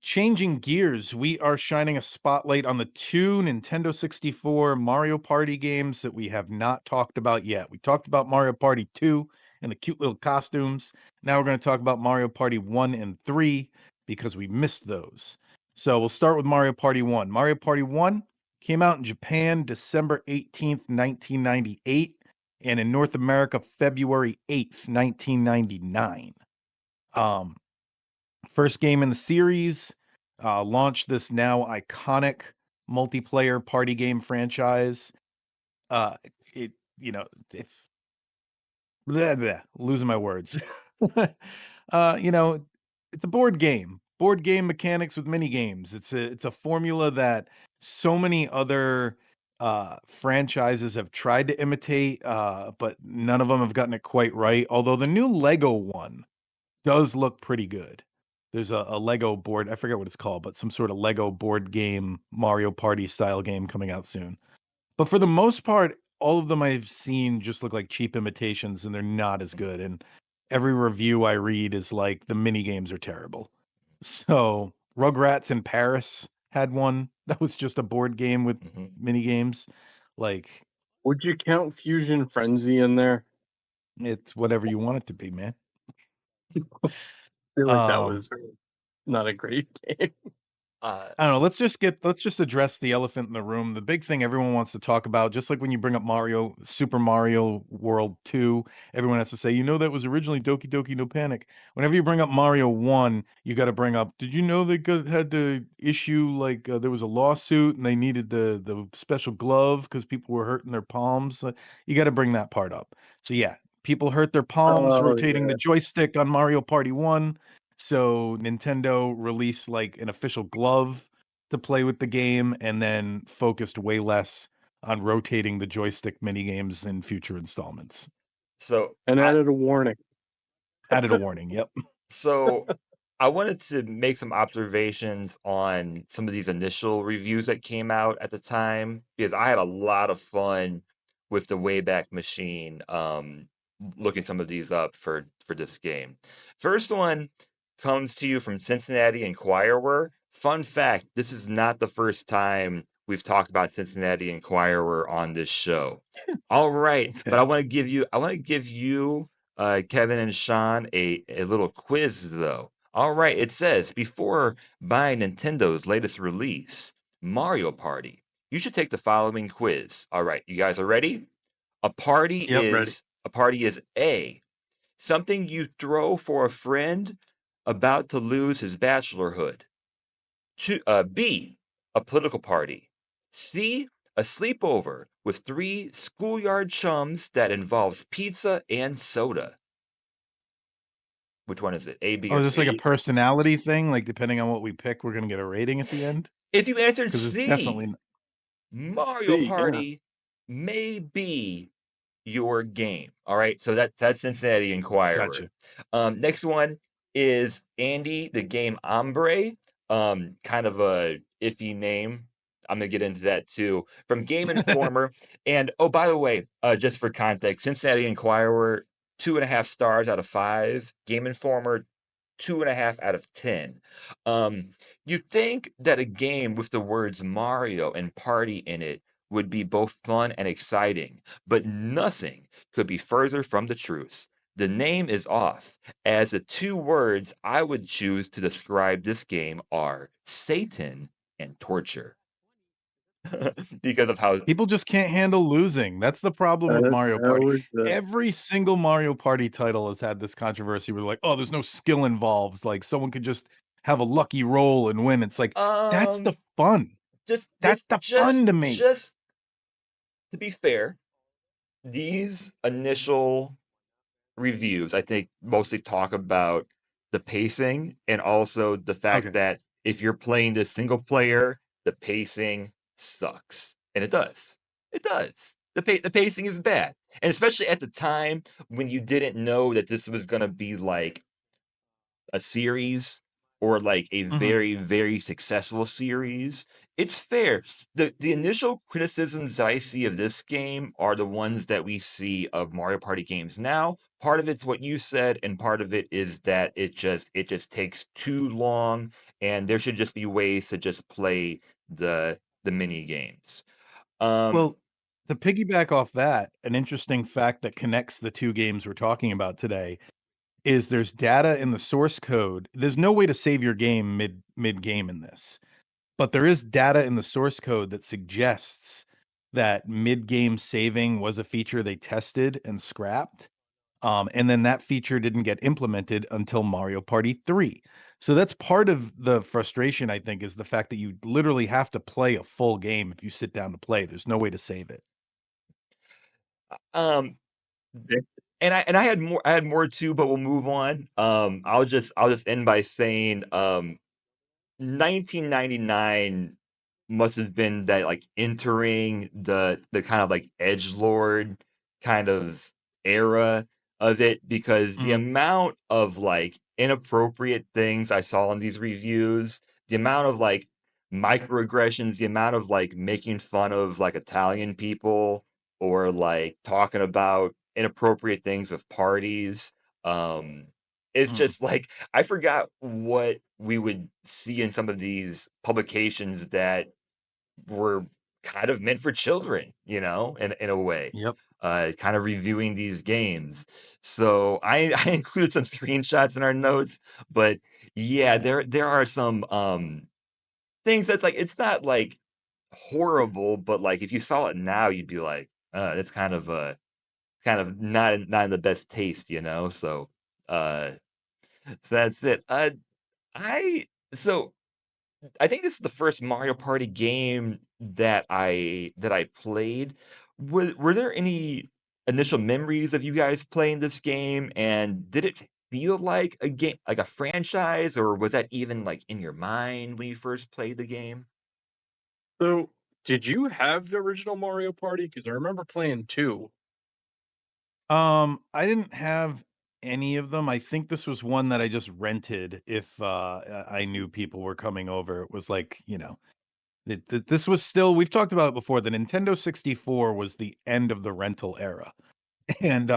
changing gears, we are shining a spotlight on the two Nintendo 64 Mario Party games that we have not talked about yet. We talked about Mario Party 2 and the cute little costumes. Now we're going to talk about Mario Party 1 and 3 because we missed those. So we'll start with Mario Party 1. Mario Party 1 came out in Japan December 18th, 1998, and in North America February 8th, 1999. Um, First game in the series, launched this now iconic multiplayer party game franchise. Uh, it, if losing my words. You know, it's a board game mechanics with mini games. It's a formula that so many other franchises have tried to imitate, but none of them have gotten it quite right. Although the new Lego one does look pretty good. There's a Lego board, I forget what it's called, but some sort of Lego board game, Mario Party style game coming out soon. But for the most part, all of them I've seen just look like cheap imitations and they're not as good. And every review I read is like the mini games are terrible. So Rugrats in Paris had one that was just a board game with Mhm. mini games. Like Would you count Fusion Frenzy in there? it's whatever you want it to be, man. I feel like that Um, was not a great game. Uh, I don't know. Let's just address the elephant in the room. The big thing everyone wants to talk about, just like when you bring up Super Mario World 2, everyone has to say, that was originally Doki Doki No Panic. Whenever you bring up Mario 1, you got to bring up, did you know they had to issue like there was a lawsuit and they needed the special glove because people were hurting their palms. You got to bring that part up. So yeah, people hurt their palms Oh rotating yeah. the joystick on Mario Party 1. So Nintendo released like an official glove to play with the game and then focused way less on rotating the joystick mini games in future installments. so And I added a warning. Added a warning. Yep. so I wanted to make some observations on some of these initial reviews that came out at the time because I had a lot of fun with the Wayback Machine, looking some of these up for this game. First one comes to you from Cincinnati Enquirer. Fun fact: this is not the first time we've talked about Cincinnati Enquirer on this show. All right, but Okay. I want to give you Kevin and Sean a little quiz though. All right, it says before buying Nintendo's latest release, Mario Party, you should take the following quiz. All right, you guys are ready? A party Yep. Ready. is a party is A, something you throw for a friend about to lose his bachelorhood. B, a political party. C, a sleepover with three schoolyard chums that involves pizza and soda. Which one is it? A, B, Oh, or is this like a C? personality thing? Like depending on what we pick, we're gonna get a rating at the end? If you answered Because it's definitely C, Mario See, yeah. Party may be your game. All right, so that's Cincinnati Enquirer. gotcha. Next one is Andy the Game Ombre. Kind of a iffy name. I'm gonna get into that too. From Game Informer, and oh, by the way, just for context, Cincinnati Enquirer 2.5 stars out of 5. Game Informer 2.5 out of 10. You'd think that a game with the words Mario and Party in it would be both fun and exciting, but nothing could be further from the truth. The name is off, as the two words I would choose to describe this game are Satan and torture. Because of how People just can't handle losing. That's the problem with Mario That Party. was Every single Mario Party title has had this controversy where like, oh, there's no skill involved. Like someone could just have a lucky roll and win. It's like, that's the um fun. just That's just the just fun to me. just to be fair, these initial reviews, I think, mostly talk about the pacing and also the fact Okay. that if you're playing this single player, the pacing sucks. And it does. It does. The pacing is bad. And especially at the time when you didn't know that this was going to be like a series, or like a Mhm. very, very successful series, it's fair. The initial criticisms that I see of this game are the ones that we see of Mario Party games now. Part of it's what you said, and part of it is that it just takes too long, and there should just be ways to just play the mini games. Um, Well, to piggyback off that, an interesting fact that connects the 2 games we're talking about today is there's data in the source code. There's no way to save your game mid-game in this, but there is data in the source code that suggests that mid-game saving was a feature they tested and scrapped. And then that feature didn't get implemented until Mario Party 3. So that's part of the frustration, I think, is the fact that you literally have to play a full game if you sit down to play. There's no way to save it. um, Yeah. and I had more too, but we'll move on. I'll just end by saying 1999 must have been that, like, entering the kind of, like, edgelord kind of era of it, because the Mhm, amount of, like, inappropriate things I saw in these reviews, the amount of, like, microaggressions, the amount of, like, making fun of, like, Italian people, or, like, talking about inappropriate things with parties, um, it's mhm. just, like, I forgot what we would see in some of these publications that were kind of meant for children, in a way, Yep. kind of reviewing these games. So I I included some screenshots in our notes, but yeah, there are some, things that's like it's not, like, horrible, but, like, if you saw it now, you'd be like, that's kind of not in the best taste, you know? Uh, so that's it. I so I think this is the first Mario Party game that I played. Were there any initial memories of you guys playing this game, and did it feel like a game, like a franchise, or was that even, like, in your mind when you first played the game? So, did you have the original Mario Party? Because I remember playing 2. I didn't have any of them. I think this was one that I just rented if, I knew people were coming over. It was like, this was still we've talked about it before, the Nintendo 64 was the end of the rental era. And,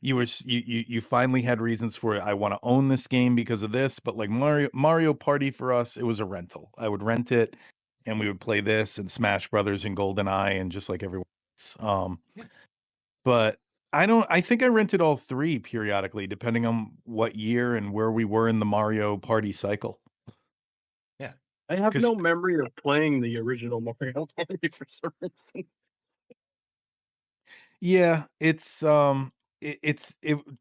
you were s you finally had reasons for it. I wanna own this game because of this, but, like, Mario Party for us, it was a rental. I would rent it, and we would play this and Smash Brothers and GoldenEye and just like everyone else. Yeah, But I think I rented all 3 periodically depending on what year and where we were in the Mario Party cycle. yeah. I have 'Cause no memory of playing the original Mario Party for some reason. yeah, it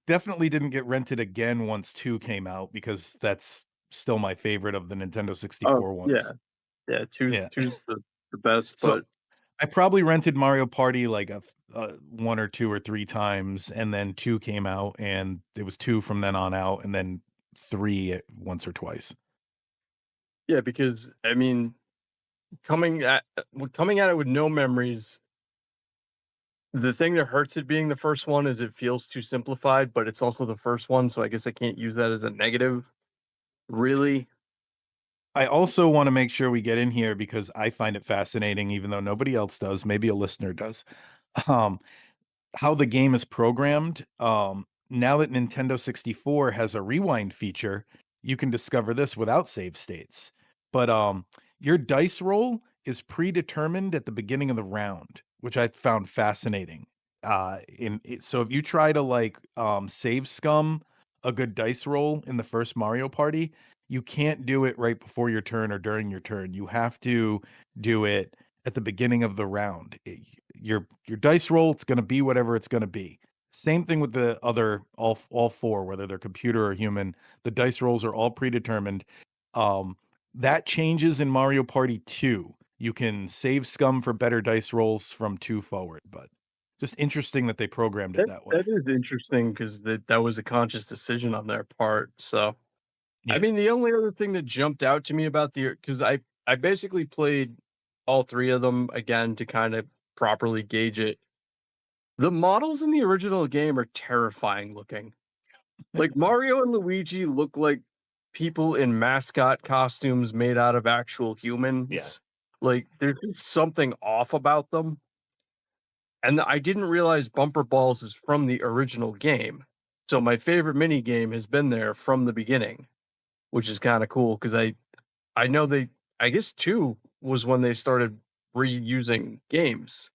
definitely didn't get rented again once 2 came out because that's still my favorite of the Nintendo Oh, 64 yeah. ones. Yeah, two's Yeah. two's the best, So, but I probably rented Mario Party like 1 or 2 or 3 times, and then 2 came out, and it was 2 from then on out, and then 3 once or twice. yeah, because, I mean, coming at it with no memories, the thing that hurts it being the first one is it feels too simplified, but it's also the first one, so I guess I can't use that as a negative, really. I also wanna make sure we get in here because I find it fascinating even though nobody else does, maybe a listener does. Um, how the game is programmed. Now that Nintendo 64 has a rewind feature, you can discover this without save states. But your dice roll is predetermined at the beginning of the round, which I found fascinating. So if you try to like save scum a good dice roll in the first Mario Party, you can't do it right before your turn or during your turn. You have to do it at the beginning of the round. Your dice roll, it's gonna be whatever it's gonna be. Same thing with the other all 4, whether they're computer or human, the dice rolls are all predetermined. Um, that changes in Mario Party 2. You can save scum for better dice rolls from 2 forward, but just interesting that they programmed it that That way. is interesting because that was a conscious decision on their part, so I Yeah. mean, the only other thing that jumped out to me about because I basically played all 3 of them again to kind of properly gauge it. The models in the original game are terrifying looking. Like, Mario and Luigi look like people in mascot costumes made out of actual Yeah. humans. Like, there's just something off about them. And I didn't realize Bumper Balls is from the original game. So my favorite mini game has been there from the beginning, which is kind of cool because I know I guess 2 was when they started reusing games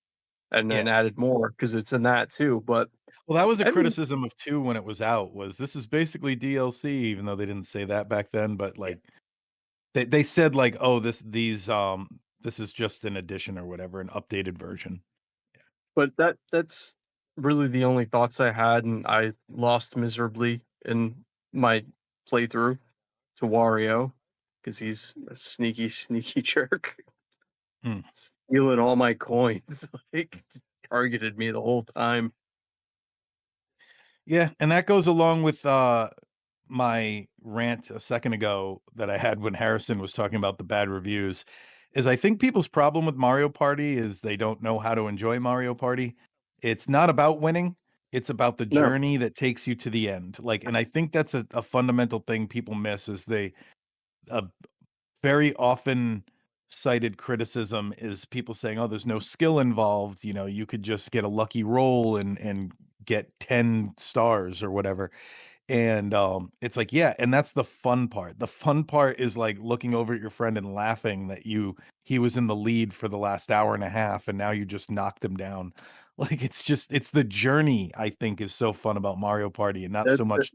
and then Yeah. added more because it's in that too. But Well, that was a I mean, criticism of 2 when it was out, was this is basically DLC, even though they didn't say that back then, but, Yeah. like, they said, like, "Oh, this is just an addition or whatever, an updated version." but that's really the only thoughts I had, and I lost miserably in my playthrough to Wario because he's a sneaky, sneaky jerk, Hmm. stealing all my coins. Like, targeted me the whole time. Yeah, and that goes along with, my rant a second ago that I had when Harrison was talking about the bad reviews, is I think people's problem with Mario Party is they don't know how to enjoy Mario Party. It's not about winning, it's about the No, journey that takes you to the end, like, and I think that's a fundamental thing people miss is a very often cited criticism is people saying, "Oh, there's no skill involved, you know, you could just get a lucky roll and get 10 stars or whatever." And, it's like, yeah, and that's the fun part. The fun part is, like, looking over at your friend and laughing that he was in the lead for the last hour and a half, and now you just knocked him down. Like, it's the journey, I think, is so fun about Mario Party and not that, so that much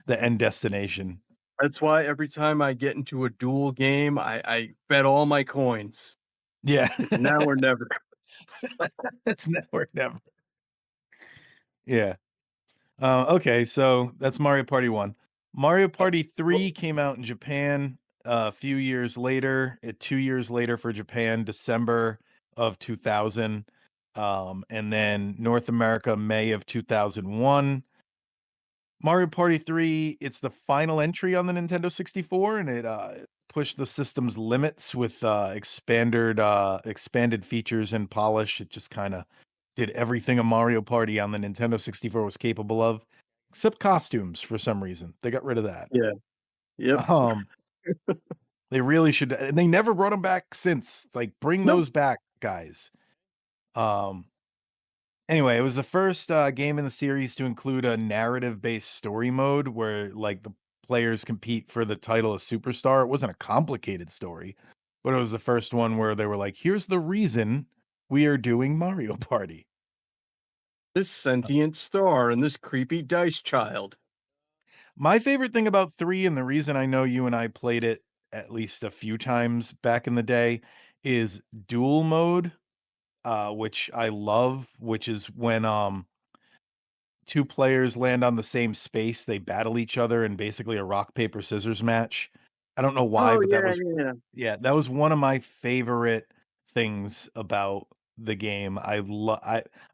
the end destination. that's why every time I get into a duel game, I bet all my coins. Yeah. It's now or never. So, It's now or never. Yeah. Okay, so that's Mario Party 1. Mario Party well, 3 came out in Japan a few years later, 2 years later for Japan, December of 2000, and then North America, May of 2001. Mario Party 3, it's the final entry on the Nintendo 64, and it, pushed the system's limits with, expanded features and polish. It just kinda did everything a Mario Party on the Nintendo 64 was capable of, except costumes for some reason. They got rid of that. yeah, yep. Um, they really should and they never brought them back since. It's like, bring No, those back, guys. Um Anyway, it was the first, game in the series to include a narrative-based story mode where, like, the players compete for the title of superstar. It wasn't a complicated story, but it was the first one where they were like, "Here's the reason we are doing Mario Party." this sentient star and this creepy dice child. My favorite thing about 3, and the reason I know you and I played it at least a few times back in the day, is duel mode, which I love, which is when, 2 players land on the same space, they battle each other in basically a rock, paper, scissors match. I don't know why, Oh but that yeah, was yeah. yeah, that was one of my favorite things about the game. I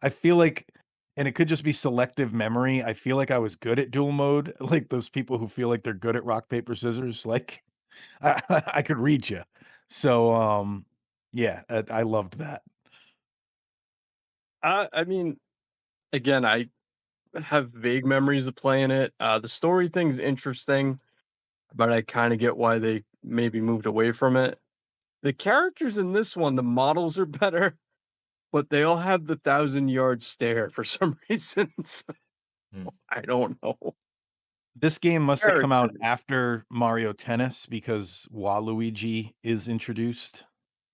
feel like and it could just be selective memory, I feel like I was good at duel mode, like those people who feel like they're good at rock, paper, scissors, like, I could read you. So, yeah, I loved that. I mean, again, I have vague memories of playing it. The story thing's interesting, but I kind of get why they maybe moved away from it. The characters in this one, the models are better, but they all have the 1,000-yard stare for some reason. So Hmm. I don't know. This game must have come out Characters. after Mario Tennis because Waluigi is introduced.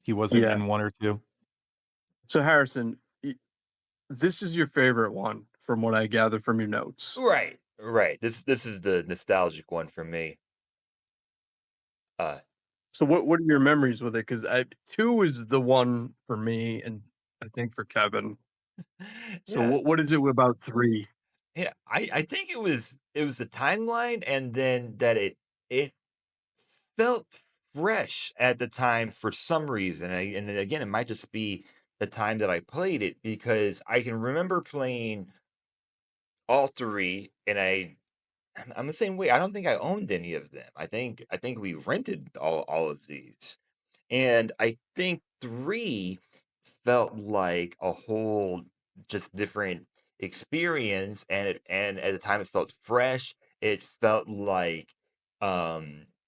He wasn't Yes. in 1 or 2. So Harrison, this is your favorite one from what I gather from your notes. Right, right. This is the nostalgic one for me. Uh, So what are your memories with it? Because I 2 is the one for me, and I think for Kevin. So yeah, what is it about 3? yeah. I think it was the timeline, and then that it felt fresh at the time for some reason. And then again, it might just be the time that I played it because I can remember playing all three, and I'm the same way. I don't think I owned any of them. I think we rented all of these. And I think 3 felt like a whole just different experience, and at the time it felt fresh. It felt like,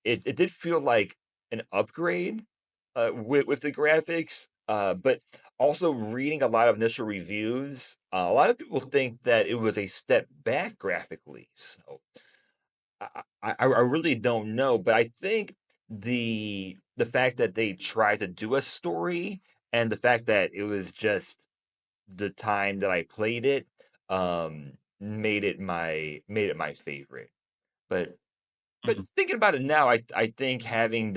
it did feel like an upgrade, with the graphics, but also reading a lot of initial reviews, a lot of people think that it was a step back graphically, so I really don't know, but I think the fact that they tried to do a story and the fact that it was just the time that I played it, made it my favorite. But Mhm. thinking about it now, I think having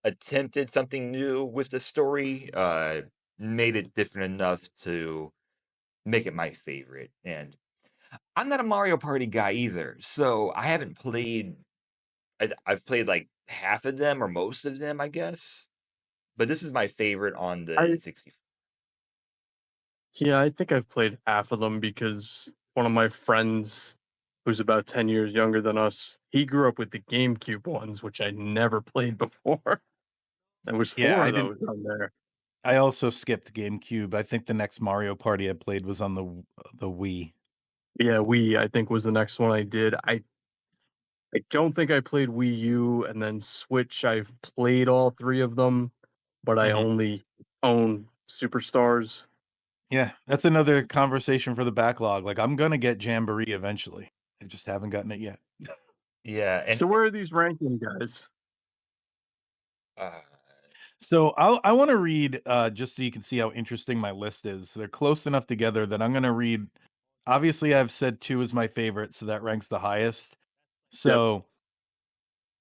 attempted something new with the story, made it different enough to make it my favorite. And I'm not a Mario Party guy either, so I haven't played. I've played like half of them or most of them, I guess. But this is my favorite on the I N64. Yeah, I think I've played half of them because one of my friends, who's about 10 years younger than us, he grew up with the GameCube ones, which I never played before. There was Yeah, 4 I of didn't those on there. I also skipped GameCube. I think the next Mario Party I played was on the Wii. Yeah, Wii, I think, was the next one I did. I don't think I played Wii U, and then Switch, I've played all 3 of them, but I Mhm. only own Superstars. Yeah, that's another conversation for the backlog. Like, I'm gonna get Jamboree eventually. I just haven't gotten it yet. Yeah, and So where are these ranking guys? uh, So I want to read just so you can see how interesting my list is. They're close enough together that I'm going to read. Obviously, I've said two is my favorite, so that ranks the highest. Yep. So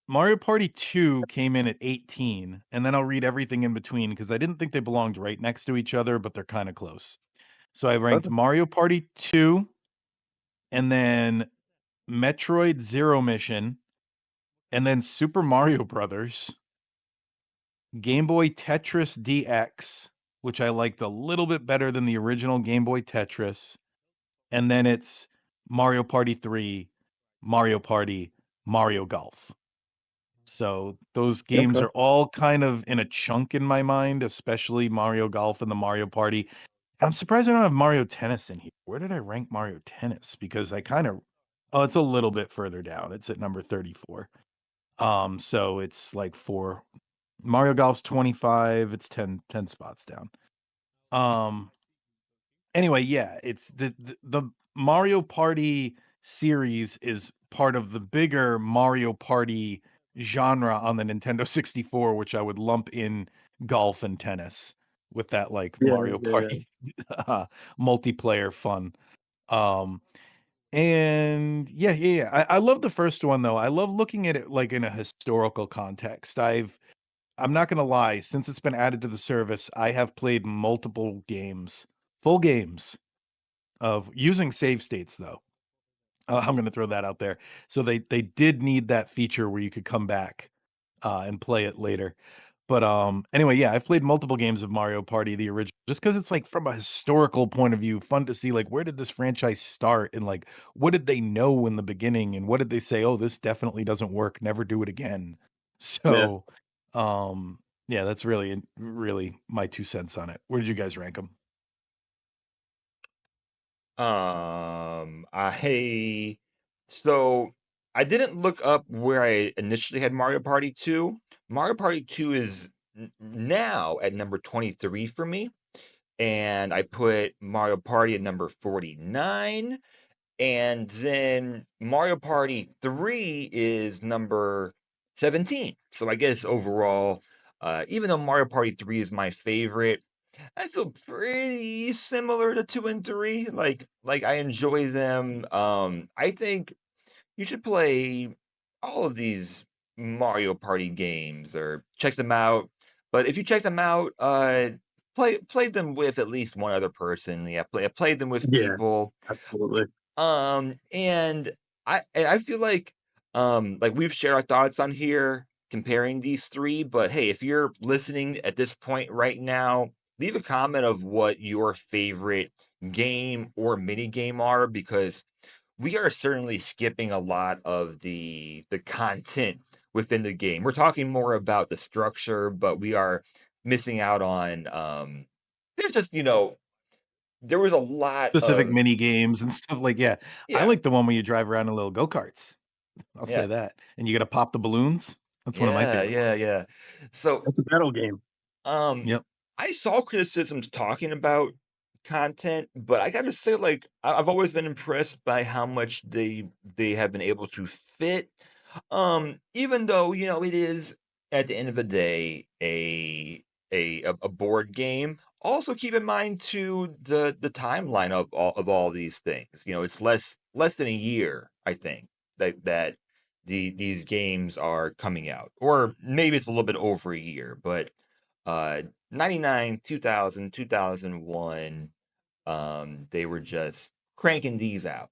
Mario Party 2 came in at 18, and then I'll read everything in between because I didn't think they belonged right next to each other, but they're kind of close. So I ranked Okay. Mario Party 2, and then Metroid Zero Mission, and then Super Mario Brothers, Game Boy Tetris DX, which I liked a little bit better than the original Game Boy Tetris, and then it's Mario Party 3, Mario Party, Mario Golf. So those games Okay. are all kind of in a chunk in my mind, especially Mario Golf and the Mario Party. I'm surprised I don't have Mario Tennis in here. Where did I rank Mario Tennis? Because I kind of oh, it's a little bit further down. It's at number 34. So it's like 4 Mario Golf's 25, it's ten spots down. Um, anyway, yeah, it's the Mario Party series is part of the bigger Mario Party genre on the Nintendo 64, which I would lump in golf and tennis with that, like, Yeah, Mario yeah, yeah. Party, multiplayer fun. Um, and yeah. I love the first one, though. I love looking at it, like, in a historical context. I'm not gonna lie, since it's been added to the service, I have played multiple games, full games of using save states though. I'm gonna throw that out there. So they did need that feature where you could come back, and play it later. But, anyway, yeah, I've played multiple games of Mario Party, the original, just because it's, like, from a historical point of view, fun to see, like, where did this franchise start and, like, what did they know in the beginning and what did they say, "Oh, this definitely doesn't work, never do it again." Yeah. So, yeah, that's really my 2 cents on it. Where did you guys rank them? I so I didn't look up where I initially had Mario Party 2. Mario Party 2 is now at number 23 for me, and I put Mario Party at number 49, and then Mario Party 3 is number 17. So I guess overall, even though Mario Party 3 is my favorite, I feel pretty similar to 2 and 3. Like I enjoy them. I think you should play all of these Mario Party games or check them out. But if you check them out, play them with at least one other person. Yeah, play them with Yeah, people. absolutely. And I feel like we've shared our thoughts on here comparing these 3, but hey, if you're listening at this point right now, leave a comment of what your favorite game or mini game are because we are certainly skipping a lot of the content within the game. We're talking more about the structure, but we are missing out on there's just, there was a lot Specific of mini games and stuff like yeah. I yeah. like the one where you drive around in little go-karts. I'll say Yeah. that. And you gotta pop the balloons. That's one of my Yeah, favorite yeah, ones. yeah. So, That's a battle game. um, Yep. I saw criticisms talking about content, but I gotta say, like, I've always been impressed by how much they have been able to fit. Even though, it is at the end of the day a board game. Also keep in mind too the timeline of all these things. It's less than a year, I think, that these games are coming out. Or maybe it's a little bit over a year, but 99, 2000, 2001, they were just cranking these out.